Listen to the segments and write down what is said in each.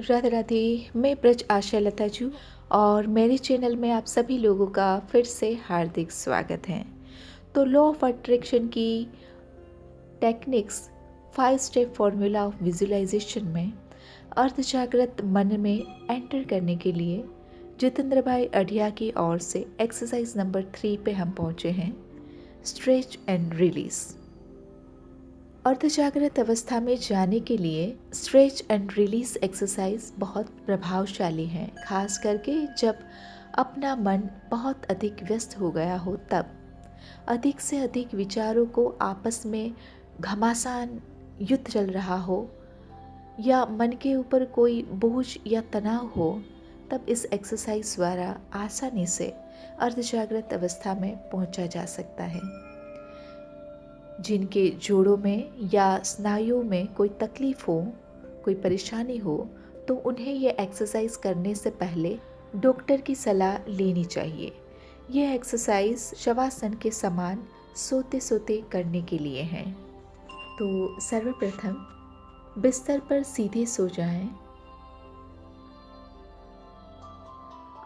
राधे राधे। मैं ब्रज आशा लता जू और मेरे चैनल में आप सभी लोगों का फिर से हार्दिक स्वागत है। तो लॉ ऑफ अट्रैक्शन की techniques 5 step formula of visualization में अर्धजागृत मन में एंटर करने के लिए जितेंद्र भाई अढ़िया की ओर से एक्सरसाइज नंबर 3 पे हम पहुँचे हैं, स्ट्रेच एंड रिलीज। अर्धजागृत अवस्था में जाने के लिए स्ट्रेच एंड रिलीज एक्सरसाइज बहुत प्रभावशाली है, खास करके जब अपना मन बहुत अधिक व्यस्त हो गया हो तब। अधिक से अधिक विचारों को आपस में घमासान युद्ध चल रहा हो या मन के ऊपर कोई बोझ या तनाव हो, तब इस एक्सरसाइज द्वारा आसानी से अर्धजागृत अवस्था में पहुंचा जा सकता है। जिनके जोड़ों में या स्नायुओं में कोई तकलीफ हो, कोई परेशानी हो, तो उन्हें यह एक्सरसाइज करने से पहले डॉक्टर की सलाह लेनी चाहिए। यह एक्सरसाइज शवासन के समान सोते सोते करने के लिए है। तो सर्वप्रथम बिस्तर पर सीधे सो जाएं।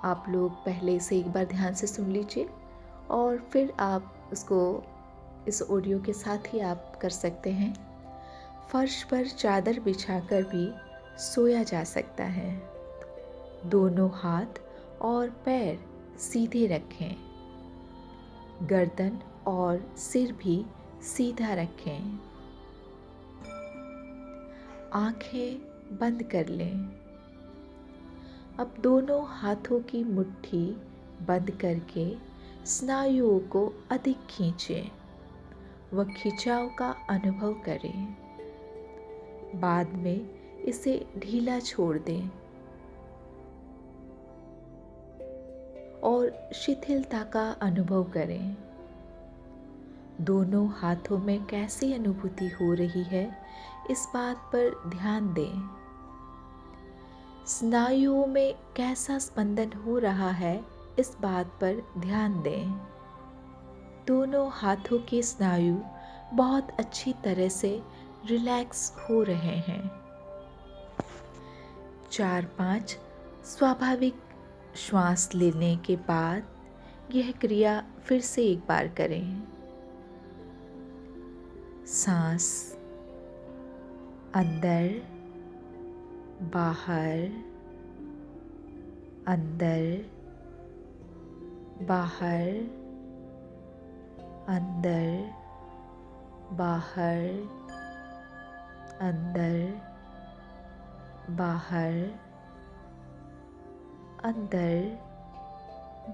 आप लोग पहले से एक बार ध्यान से सुन लीजिए और फिर आप उसको इस ऑडियो के साथ ही आप कर सकते हैं। फर्श पर चादर बिछाकर भी सोया जा सकता है। दोनों हाथ और पैर सीधे रखें। गर्दन और सिर भी सीधा रखें। आंखें बंद कर लें। अब दोनों हाथों की मुट्ठी बंद करके स्नायुओं को अधिक खींचें व खिंचाव का अनुभव करें। बाद में इसे ढीला छोड़ दें और शिथिलता का अनुभव करें। दोनों हाथों में कैसी अनुभूति हो रही है, इस बात पर ध्यान दें। स्नायुओं में कैसा स्पंदन हो रहा है, इस बात पर ध्यान दें। दोनों हाथों के स्नायु बहुत अच्छी तरह से रिलैक्स हो रहे हैं। 4-5 स्वाभाविक श्वास लेने के बाद यह क्रिया फिर से एक बार करें। सांस अंदर बाहर, अंदर बाहर, अंदर बाहर, अंदर बाहर, अंदर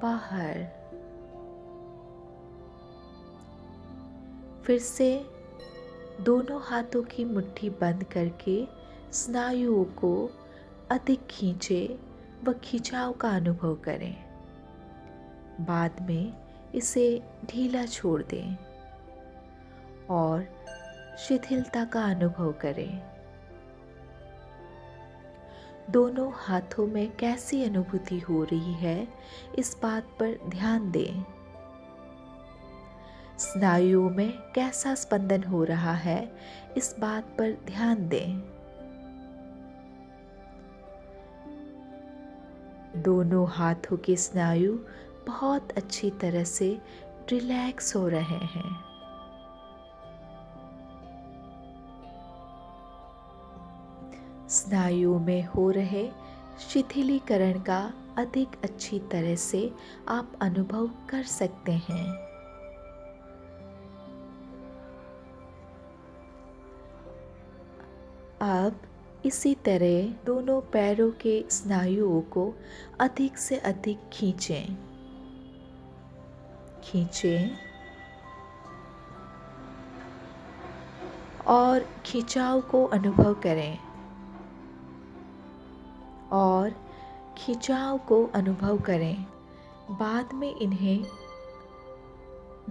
बाहर। फिर से दोनों हाथों की मुट्ठी बंद करके स्नायुओं को अधिक खींचे व खिंचाव का अनुभव करें। बाद में इसे ढीला छोड़ दें और शिथिलता का अनुभव करें। दोनों हाथों में कैसी अनुभूति हो रही है, इस बात पर ध्यान दें। स्नायुओं में कैसा स्पंदन हो रहा है, इस बात पर ध्यान दें। दोनों हाथों के स्नायु बहुत अच्छी तरह से रिलैक्स हो रहे हैं। स्नायुओं में हो रहे शिथिलीकरण का अधिक अच्छी तरह से आप अनुभव कर सकते हैं। अब इसी तरह दोनों पैरों के स्नायुओं को अधिक से अधिक खींचें और खिंचाव को अनुभव करें और खिंचाव को अनुभव करें। बाद में इन्हें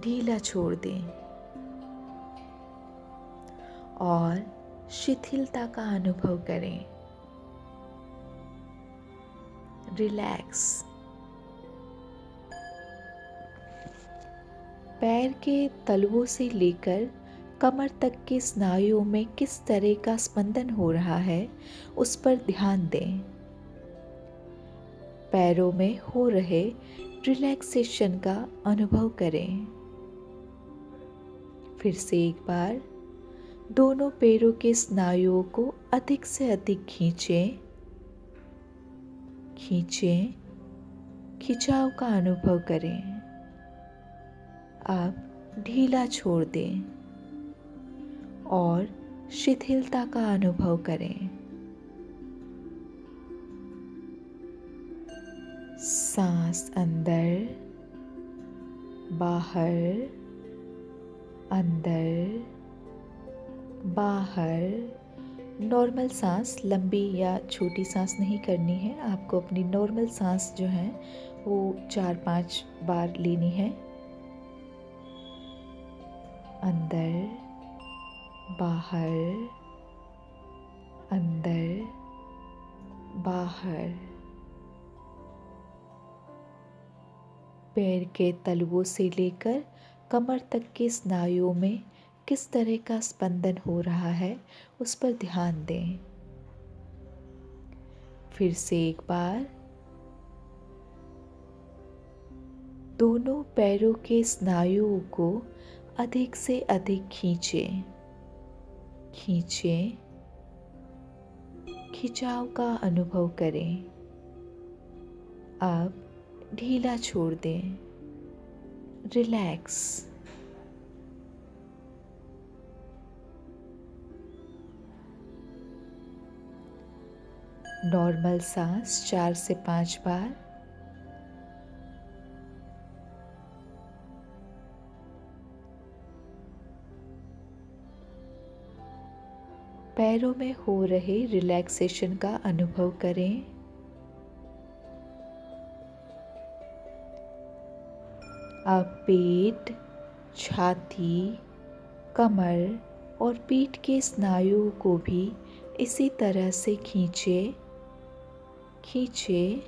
ढीला छोड़ दें और शिथिलता का अनुभव करें। रिलैक्स। पैर के तलवों से लेकर कमर तक के स्नायुओं में किस तरह का स्पंदन हो रहा है उस पर ध्यान दें। पैरों में हो रहे रिलैक्सेशन का अनुभव करें। फिर से एक बार दोनों पैरों के स्नायुओं को अधिक से अधिक खींचें। खींचें, खिंचाव का अनुभव करें। अब ढीला छोड़ दें और शिथिलता का अनुभव करें। सांस अंदर, बाहर, अंदर, बाहर। नॉर्मल सांस, लंबी या छोटी सांस नहीं करनी है। आपको अपनी नॉर्मल सांस जो है वो 4-5 बार लेनी है। अंदर, बाहर, अंदर, बाहर। पैर के तलवों से लेकर कमर तक के स्नायुओं में किस तरह का स्पंदन हो रहा है उस पर ध्यान दें। फिर से एक बार दोनों पैरों के स्नायुओं को अधिक से अधिक खींचें। खींचें, खिंचाव का अनुभव करें। अब ढीला छोड़ दें। रिलैक्स। नॉर्मल सांस 4 से 5 बार। पैरों में हो रहे रिलैक्सेशन का अनुभव करें। अब पेट, छाती, कमर और पीठ के स्नायुओं को भी इसी तरह से खींचें। खींचें,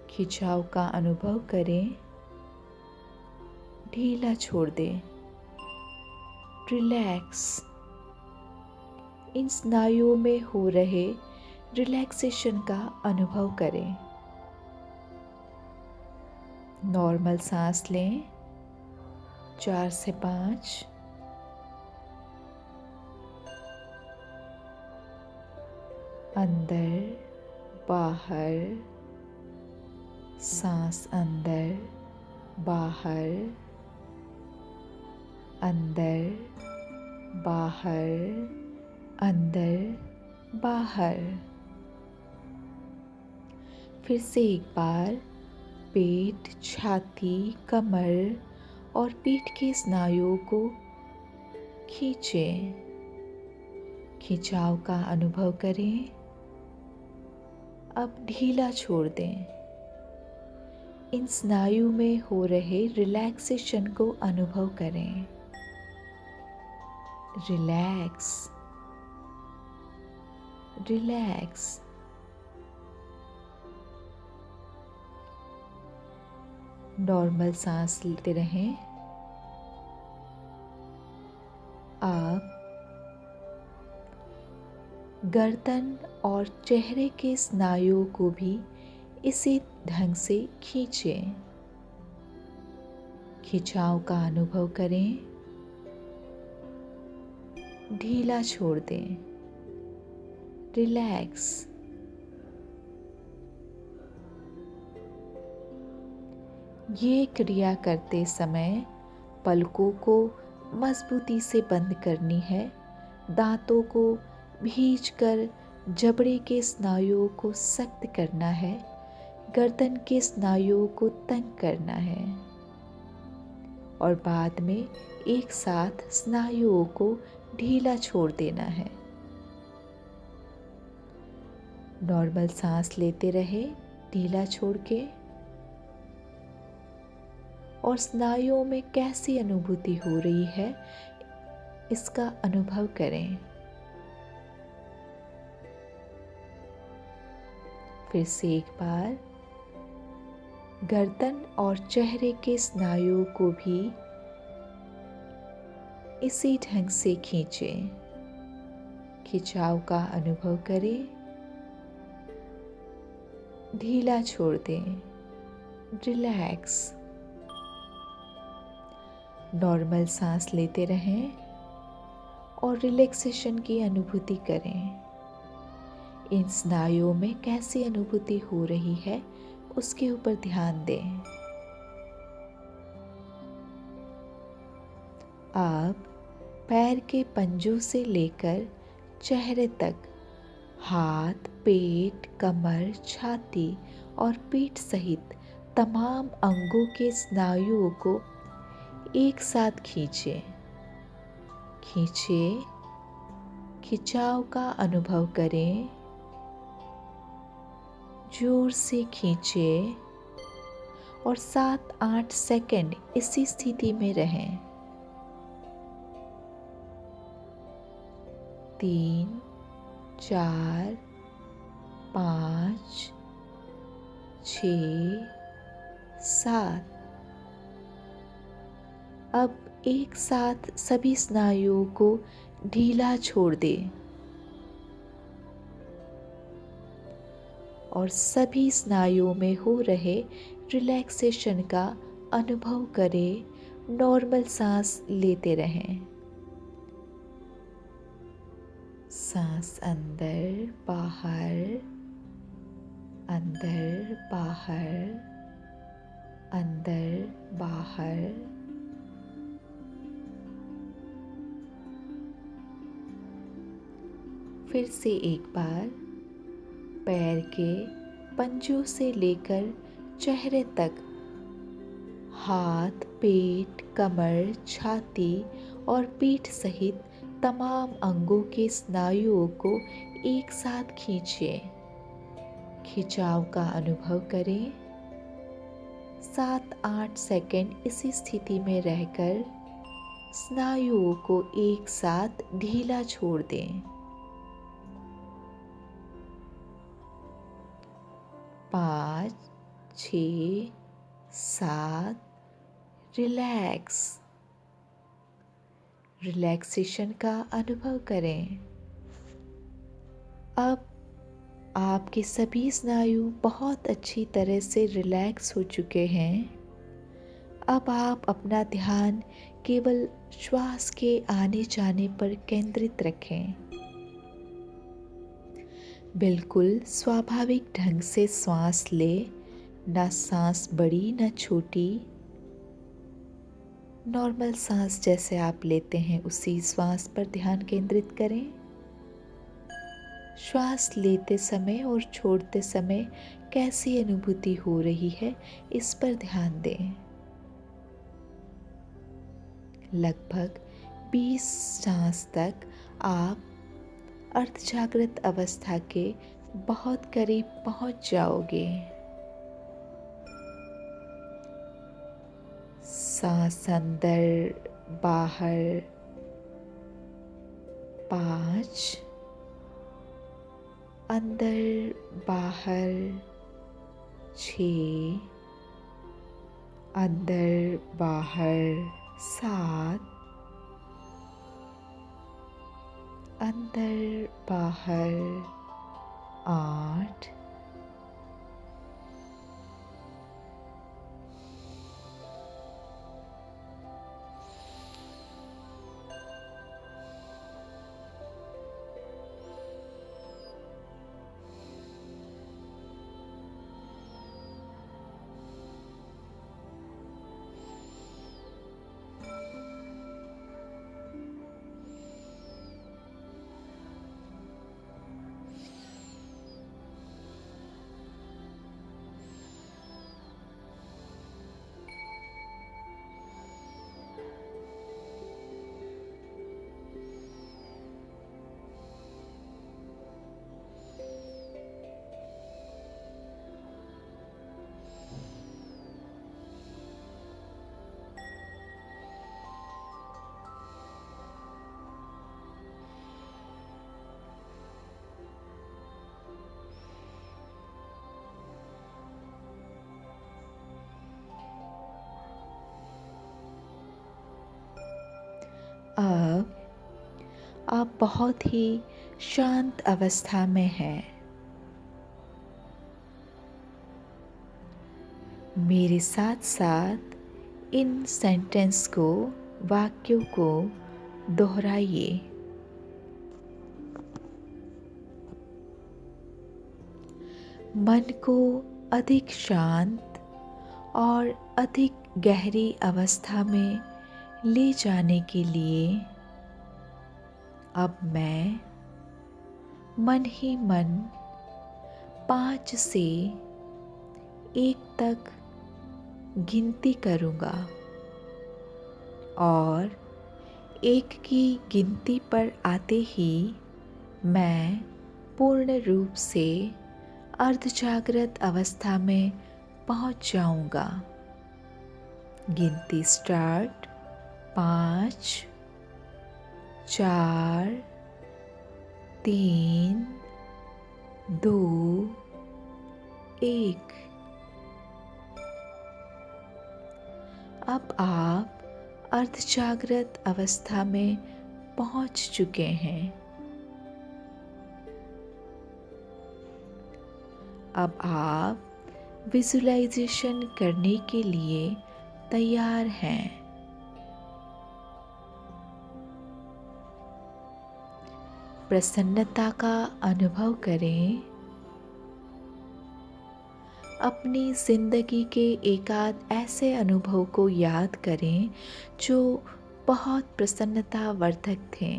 खिंचाव का अनुभव करें। ढीला छोड़ दें। रिलैक्स। इन स्नायुओं में हो रहे रिलैक्सेशन का अनुभव करें। नॉर्मल सांस लें 4 से 5। अंदर, बाहर, सांस अंदर, बाहर, अंदर, बाहर, अंदर, बाहर। फिर से एक बार पेट, छाती, कमर और पीठ के स्नायुओं को खींचें। खिंचाव का अनुभव करें। अब ढीला छोड़ दें। इन स्नायु में हो रहे रिलैक्सेशन को अनुभव करें। Relax, relax. नॉर्मल सांस लेते रहें। आप गर्दन और चेहरे के स्नायुओं को भी इसी ढंग से खींचें। खिंचाव का अनुभव करें। ढीला छोड़ दें। रिलैक्स। ये क्रिया करते समय पलकों को मजबूती से बंद करनी है। दांतों को भींचकर जबड़े के स्नायुओं को सख्त करना है। गर्दन के स्नायुओं को तंग करना है और बाद में एक साथ स्नायुओं को ढीला छोड़ देना है। नॉर्मल सांस लेते रहे ढीला छोड़ के, और स्नायुओं में कैसी अनुभूति हो रही है इसका अनुभव करें। फिर से एक बार गर्दन और चेहरे के स्नायुओं को भी इसी ढंग से खींचें। खिंचाव का अनुभव करें, ढीला छोड़ दें, रिलैक्स। नॉर्मल सांस लेते रहें और रिलैक्सेशन की अनुभूति करें। इन स्नायुओं में कैसी अनुभूति हो रही है उसके ऊपर ध्यान दें। अब पैर के पंजों से लेकर चेहरे तक हाथ, पेट, कमर, छाती और पीठ सहित तमाम अंगों के स्नायुओं को एक साथ खींचें। खींचें, खिंचाव का अनुभव करें, जोर से खींचें और 7-8 सेकंड इसी स्थिति में रहें। 3, 4, 5, 6, 7। अब एक साथ सभी स्नायुओं को ढीला छोड़ दें और सभी स्नायुओं में हो रहे रिलैक्सेशन का अनुभव करें। नॉर्मल सांस लेते रहें। सांस अंदर बाहर, अंदर बाहर, अंदर बाहर। फिर से एक बार पैर के पंजों से लेकर चेहरे तक हाथ, पेट, कमर, छाती और पीठ सहित तमाम अंगों के स्नायुओं को एक साथ खींचें। खिंचाव का अनुभव करें। 7-8 सेकंड इसी स्थिति में रहकर स्नायुओं को एक साथ ढीला छोड़ दें। 5, 6, 7। रिलैक्स। रिलैक्सेशन का अनुभव करें। अब आपके सभी स्नायु बहुत अच्छी तरह से रिलैक्स हो चुके हैं। अब आप अपना ध्यान केवल श्वास के आने जाने पर केंद्रित रखें। बिल्कुल स्वाभाविक ढंग से सांस लें, ना सांस बड़ी ना छोटी। नॉर्मल सांस जैसे आप लेते हैं उसी श्वास पर ध्यान केंद्रित करें। श्वास लेते समय और छोड़ते समय कैसी अनुभूति हो रही है इस पर ध्यान दें। लगभग 20 सांस तक आप अर्धजागृत अवस्था के बहुत करीब पहुंच जाओगे। सांस अंदर बाहर 5, अंदर बाहर 6, अंदर बाहर 7, अंदर बाहर 8, आप बहुत ही शांत अवस्था में हैं। मेरे साथ साथ इन सेंटेंस को, वाक्यों को दोहराइए। मन को अधिक शांत और अधिक गहरी अवस्था में ले जाने के लिए अब मैं मन ही मन 5 से 1 तक गिनती करूँगा और 1 की गिनती पर आते ही मैं पूर्ण रूप से अर्धजागृत अवस्था में पहुंच जाऊंगा। गिनती स्टार्ट। 5, 4, 3, 2, 1। अब आप अर्धजागृत अवस्था में पहुंच चुके हैं। अब आप विजुलाइजेशन करने के लिए तैयार हैं। प्रसन्नता का अनुभव करें। अपनी जिंदगी के एकाध ऐसे अनुभव को याद करें जो बहुत प्रसन्नतावर्धक थे।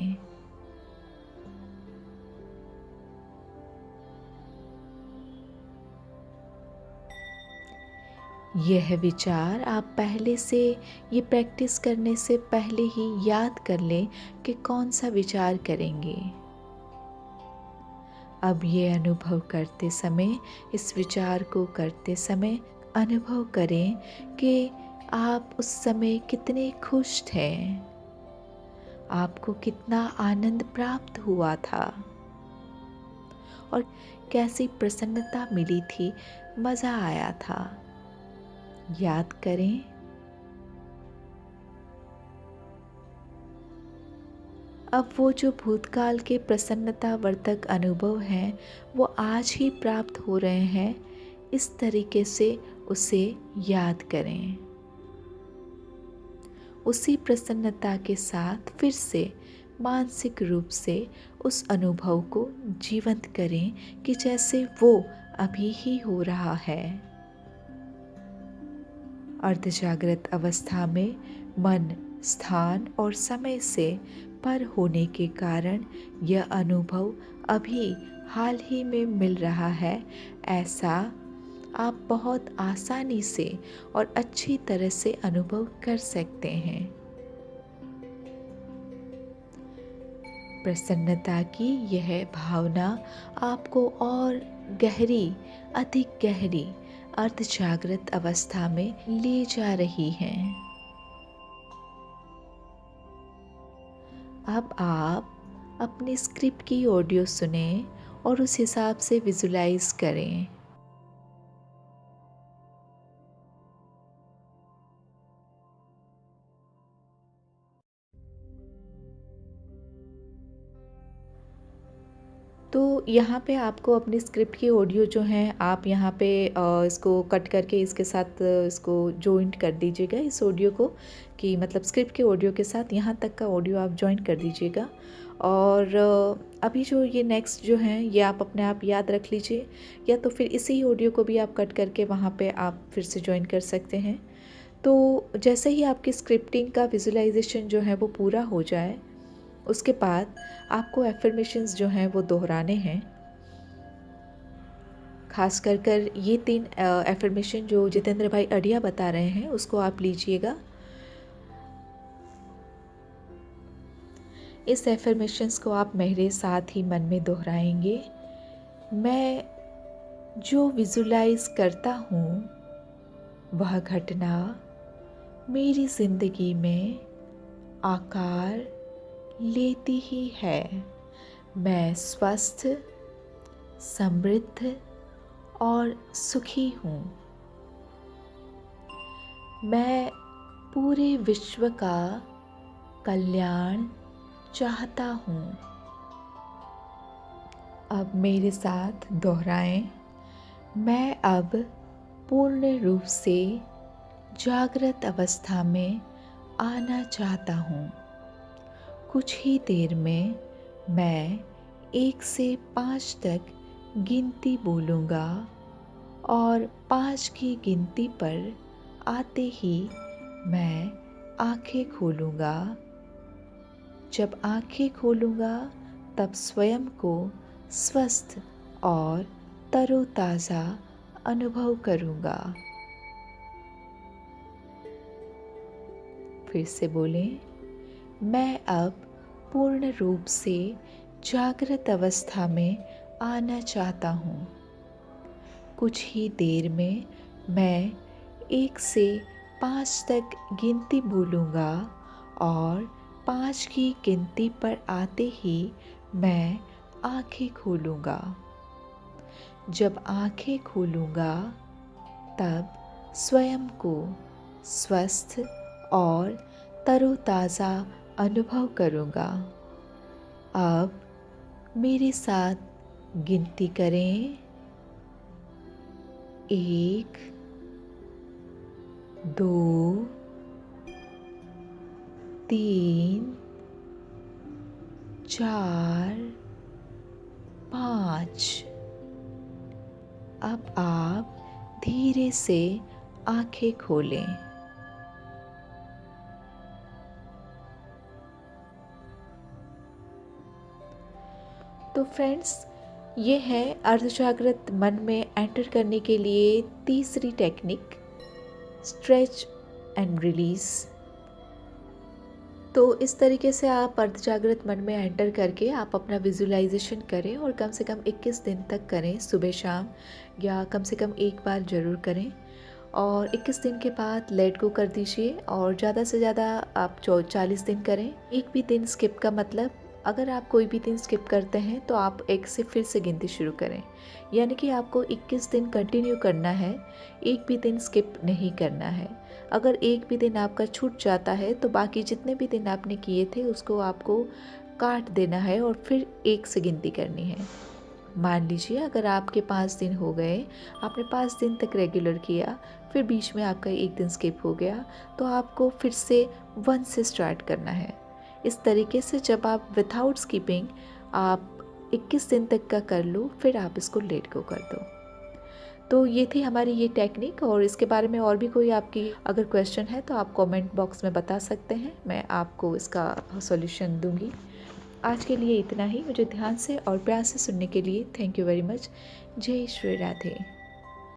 यह विचार आप पहले से, ये प्रैक्टिस करने से पहले ही याद कर लें कि कौन सा विचार करेंगे। अब ये अनुभव करते समय, इस विचार को करते समय अनुभव करें कि आप उस समय कितने खुश थे, आपको कितना आनंद प्राप्त हुआ था और कैसी प्रसन्नता मिली थी, मज़ा आया था। याद करें। अब वो जो भूतकाल के प्रसन्नतावर्धक अनुभव हैं वो आज ही प्राप्त हो रहे हैं, इस तरीके से उसे याद करें। उसी प्रसन्नता के साथ फिर से मानसिक रूप से उस अनुभव को जीवंत करें कि जैसे वो अभी ही हो रहा है। अर्धजागृत अवस्था में मन, स्थान और समय से पर होने के कारण यह अनुभव अभी हाल ही में मिल रहा है, ऐसा आप बहुत आसानी से और अच्छी तरह से अनुभव कर सकते हैं। प्रसन्नता की यह भावना आपको और गहरी, अधिक गहरी अर्धजागृत अवस्था में ले जा रही है। अब आप अपनी स्क्रिप्ट की ऑडियो सुने और उस हिसाब से विजुलाइज करें। तो यहाँ पे आपको अपनी स्क्रिप्ट की ऑडियो जो हैं आप यहाँ पे इसको कट करके इसके साथ इसको जॉइंट कर दीजिएगा, इस ऑडियो को, कि मतलब स्क्रिप्ट के ऑडियो के साथ यहाँ तक का ऑडियो आप जॉइंट कर दीजिएगा। और अभी जो ये नेक्स्ट जो हैं ये आप अपने आप याद रख लीजिए, या तो फिर इसी ऑडियो को भी आप कट करके वहाँ पे आप फिर से जॉइन कर सकते हैं। तो जैसे ही आपकी स्क्रिप्टिंग का विजुलाइजेशन जो है वो पूरा हो जाए, उसके बाद आपको एफर्मेशंस जो हैं वो दोहराने हैं। खास कर ये 3 एफर्मेशन जो जितेंद्र भाई अढ़िया बता रहे हैं उसको आप लीजिएगा। इस एफर्मेशंस को आप मेरे साथ ही मन में दोहराएंगे। मैं जो विजुलाइज करता हूँ वह घटना मेरी ज़िंदगी में आकार लेती ही है। मैं स्वस्थ, समृद्ध और सुखी हूँ। मैं पूरे विश्व का कल्याण चाहता हूँ। अब मेरे साथ दोहराएं। मैं अब पूर्ण रूप से जागृत अवस्था में आना चाहता हूँ। कुछ ही देर में मैं 1 से 5 तक गिनती बोलूँगा और 5 की गिनती पर आते ही मैं आँखें खोलूँगा। जब आँखें खोलूँगा तब स्वयं को स्वस्थ और तरोताज़ा अनुभव करूँगा। फिर से बोलें, मैं अब पूर्ण रूप से जागृत अवस्था में आना चाहता हूँ। कुछ ही देर में मैं 1 से 5 तक गिनती बोलूँगा और 5 की गिनती पर आते ही मैं आँखें खोलूँगा। जब आँखें खोलूँगा तब स्वयं को स्वस्थ और तरोताज़ा अनुभव करूँगा। अब मेरे साथ गिनती करें। 1, 2, 3, 4, 5। अब आप धीरे से आँखें खोलें। तो फ्रेंड्स, ये है अर्धजागृत मन में एंटर करने के लिए तीसरी टेक्निक, स्ट्रेच एंड रिलीज़। तो इस तरीके से आप अर्धजागृत मन में एंटर करके आप अपना विजुलाइजेशन करें और कम से कम 21 दिन तक करें, सुबह शाम, या कम से कम एक बार ज़रूर करें। और 21 दिन के बाद लेट गो कर दीजिए और ज़्यादा से ज़्यादा आप 40 दिन करें। एक भी दिन स्किप का मतलब, अगर आप कोई भी दिन स्किप करते हैं तो आप 1 से फिर से गिनती शुरू करें। यानी कि आपको 21 दिन कंटिन्यू करना है, एक भी दिन स्किप नहीं करना है। अगर एक भी दिन आपका छूट जाता है तो बाकी जितने भी दिन आपने किए थे उसको आपको काट देना है और फिर 1 से गिनती करनी है। मान लीजिए अगर आपके 5 दिन हो गए, आपने 5 दिन तक रेगुलर किया, फिर बीच में आपका एक दिन स्किप हो गया, तो आपको फिर से 1 से स्टार्ट करना है। इस तरीके से जब आप विदाउट स्किपिंग आप 21 दिन तक का कर लो, फिर आप इसको लेट गो कर दो। तो ये थी हमारी ये टेक्निक, और इसके बारे में और भी कोई आपकी अगर क्वेश्चन है तो आप कमेंट बॉक्स में बता सकते हैं, मैं आपको इसका सॉल्यूशन दूंगी। आज के लिए इतना ही। मुझे ध्यान से और प्यार से सुनने के लिए थैंक यू वेरी मच। जय श्री राधे।